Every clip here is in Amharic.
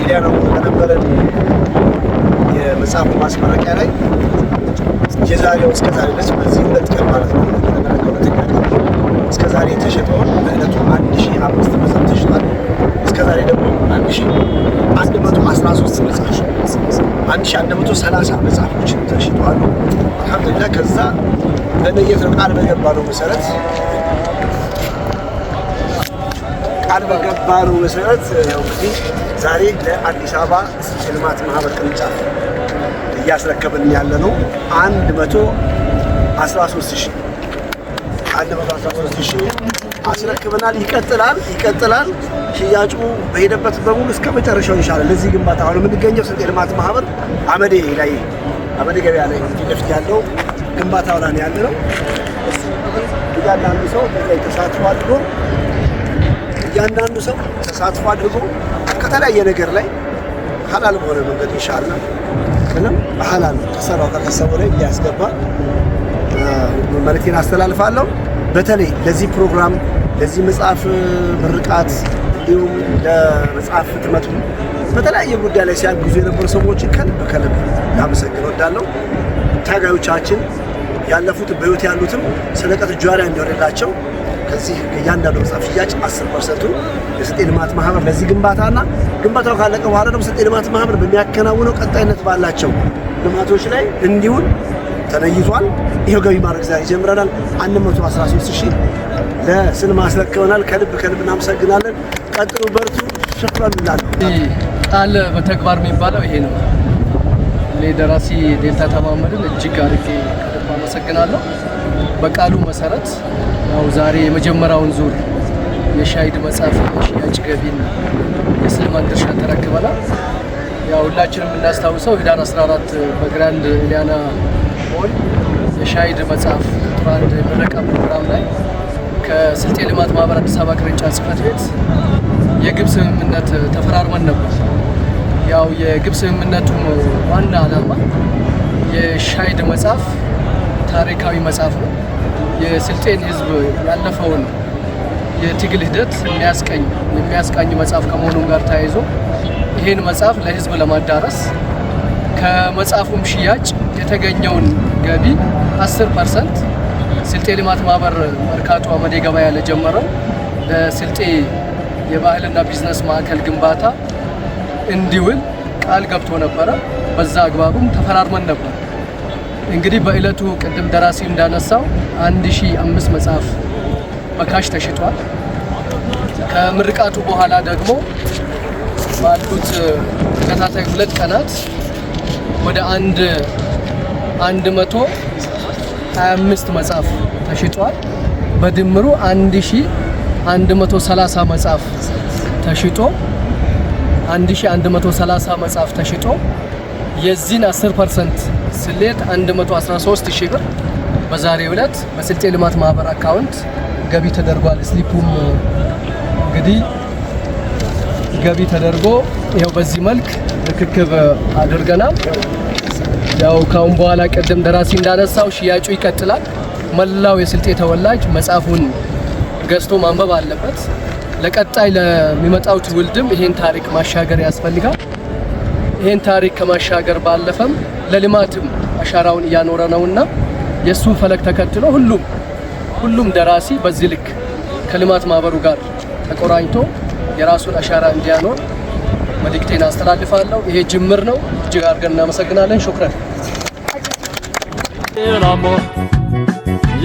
ኢሊያና ተነበረን የመጽሐፍ ማስመረቂያ ላይ የዛሬው እስከ ዛሬ ድረስ በዚህ ሁለት ቀን ማለት ነው እስከ ዛሬ የተሸጠውን በእለቱ 1005 መጽሐፍ ተሽጧል። እስከ ዛሬ ደግሞ 1113 መጽሐፍ 1130 መጽሐፎች ተሽጧል። አልሐምዱሊላህ ከዛ በነየት ነው ቃል በገባነው መሰረት ያው እንግዲህ ዛሬ ለአዲስ አበባ የልማት ማህበር ቅርንጫፍ እያስረከብን ያለ ነው 113,000 አስረክበናል። ይቀጥላል። ሽያጩ በሄደበት በሙሉ እስከ መጨረሻው ይሻላል። ለዚህ ግንባታ አሁን የምንገኘው ስልጤ ልማት ማህበር አመዴ ገበያ ላይ ፊት ለፊት ያለው ግንባታው ላይ ያለ ነው። እያንዳንዱ ሰው ተሳትፎ አድርጎ ከተለያየ ነገር ላይ ሐላል በሆነ መንገድ ኢንሻአላህ ምንም በሐላል ተሰራው ከተሰበው ላይ ያስገባ መልእክቴን አስተላልፋለሁ። በተለይ ለዚህ ፕሮግራም ለዚህ መጽሐፍ ምርቃት እንዲሁም ለመጽሐፍ ህትመቱ በተለያየ ጉዳይ ላይ ሲያግዙ የነበሩ ሰዎችን ከልብ ላመሰግን እወዳለሁ። ታጋዮቻችን ያለፉት በህይወት ያሉትም ሰደቀት ጃሪያ እንዲሆንላቸው ከዚህ እያንዳንዱ መጽሐፍ ሽያጭ 10% የስልጤ ልማት ማህበር ለዚህ ግንባታና ግንባታው ካለቀ በኋላ ደግሞ ስልጤ ልማት ማህበር በሚያከናውነው ቀጣይነት ባላቸው ልማቶች ላይ እንዲሁም ተነይቷል። ይሄው ገቢ ማድረግ ዛሬ ጀምረናል። 113,000 ለስል ማስረክበናል። ከልብ እናመሰግናለን። ቀጥሉ፣ በርቱ። ሸክራን ይላል። ቃል በተግባር የሚባለው ይሄ ነው። እኔ ደራሲ ዴልታ ተማመድን እጅግ አድርጌ ከልብ አመሰግናለሁ። በቃሉ መሰረት ያው ዛሬ የመጀመሪያውን ዙር የሻሂድ መጽሐፍ የሽያጭ ገቢን የስልማን ድርሻ ተረክበናል። ያው ሁላችንም የምናስታውሰው ህዳር 14 በግራንድ ኢሊያና ሞል የሻሂድ መጽሐፍ ቁጥር 1 ምረቃ ፕሮግራም ላይ ከስልጤ ልማት ማህበር አዲስ አበባ ቅርንጫፍ ጽሕፈት ቤት የግብ ስምምነት ተፈራርመን ነበር። ያው የግብ ስምምነቱ ዋና ዓላማ የሻሂድ መጽሐፍ ታሪካዊ መጽሐፍ ነው። የስልጤን ህዝብ ያለፈውን የትግል ሂደት የሚያስቃኝ መጽሐፍ ከመሆኑም ጋር ተያይዞ ይህን መጽሐፍ ለህዝብ ለማዳረስ ከመጽሐፉም ሽያጭ የተገኘውን ገቢ 10% ስልጤ ልማት ማህበር መርካቶ አመዴ ገበያ ለጀመረው ለስልጤ የባህልና ቢዝነስ ማዕከል ግንባታ እንዲውል ቃል ገብቶ ነበረ። በዛ አግባብም ተፈራርመን ነበር። እንግዲህ በእለቱ ቅድም ደራሲ እንዳነሳው 1005 መጽሐፍ በካሽ ተሽጧል። ከምርቃቱ በኋላ ደግሞ ባሉት ተከታታይ 2 ቀናት ወደ 125 መጽሐፍ ተሽጧል። በድምሩ 1130 መጽሐፍ ተሽጦ 1130 መጽሐፍ ተሽጦ የዚህን 10% ስሌት 113,000 ብር በዛሬው ዕለት በስልጤ ልማት ማህበር አካውንት ገቢ ተደርጓል። ስሊፑም እንግዲህ ገቢ ተደርጎ ይኸው በዚህ መልክ ርክክብ አድርገናል። ያው ካሁን በኋላ ቅድም ደራሲ እንዳነሳው ሽያጩ ይቀጥላል። መላው የስልጤ ተወላጅ መጽሐፉን ገዝቶ ማንበብ አለበት። ለቀጣይ ለሚመጣው ትውልድም ይሄን ታሪክ ማሻገር ያስፈልጋል። ይሄን ታሪክ ከማሻገር ባለፈም ለልማትም አሻራውን እያኖረ ነውና የሱን ፈለግ ተከትሎ ሁሉም ደራሲ በዚህ ልክ ከልማት ማህበሩ ጋር ተቆራኝቶ የራሱን አሻራ እንዲያኖር መልእክቴን አስተላልፋለሁ። ይሄ ጅምር ነው። እጅግ አድርገን እናመሰግናለን። ሹክራን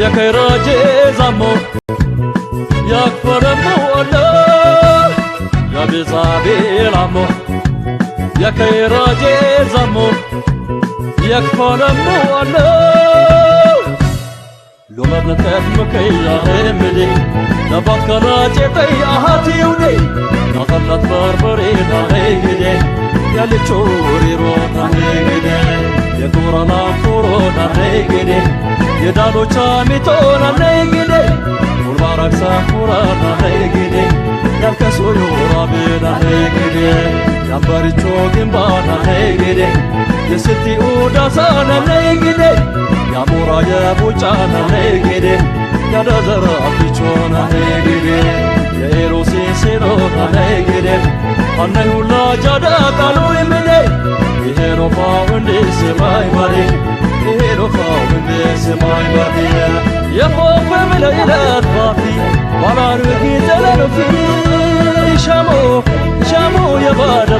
የከራጄ ዛሞ ያክፈረሞ ወላ ያቤዛቤላሞ የከራጄ ዛሞ ያክፈረሞ ወላ ሎለብነከት መከያ ሄምዴ ነባከራጄ ተያሃቲውኔ ናቀላት በርበሬ ናሄግዴ ያልቾሪሮ ናሄግዴ የኮራና ኮሮ ናሄግዴ የዳሎቻ ሚቶና ናሄግዴ ሙልባራክሳ ኮራ ናሄግዴ ያልከሶ ዮራቤ ናሄግዴ ያምባሪቾ ግንባ ናሄግዴ የስቲ ኡዳሳ ናሄግዴ ያሞራ የቡጫ ናሄግዴ ያዳዘራ ቢቾ ናሄግዴ የኤሮሴ ሴሮ ናሄግዴ ዋናይ ሁላ ጃዳ ቃሉ ይምኔ ይሄ ነው ፋው እንደ ሰማይ ማሪ ይሄ ነው ፋው እንደ ሰማይ ማሪ የፎፈ ብለይላት ባፊ ባላርጊ ተለረፊ ሻሞ የባዳ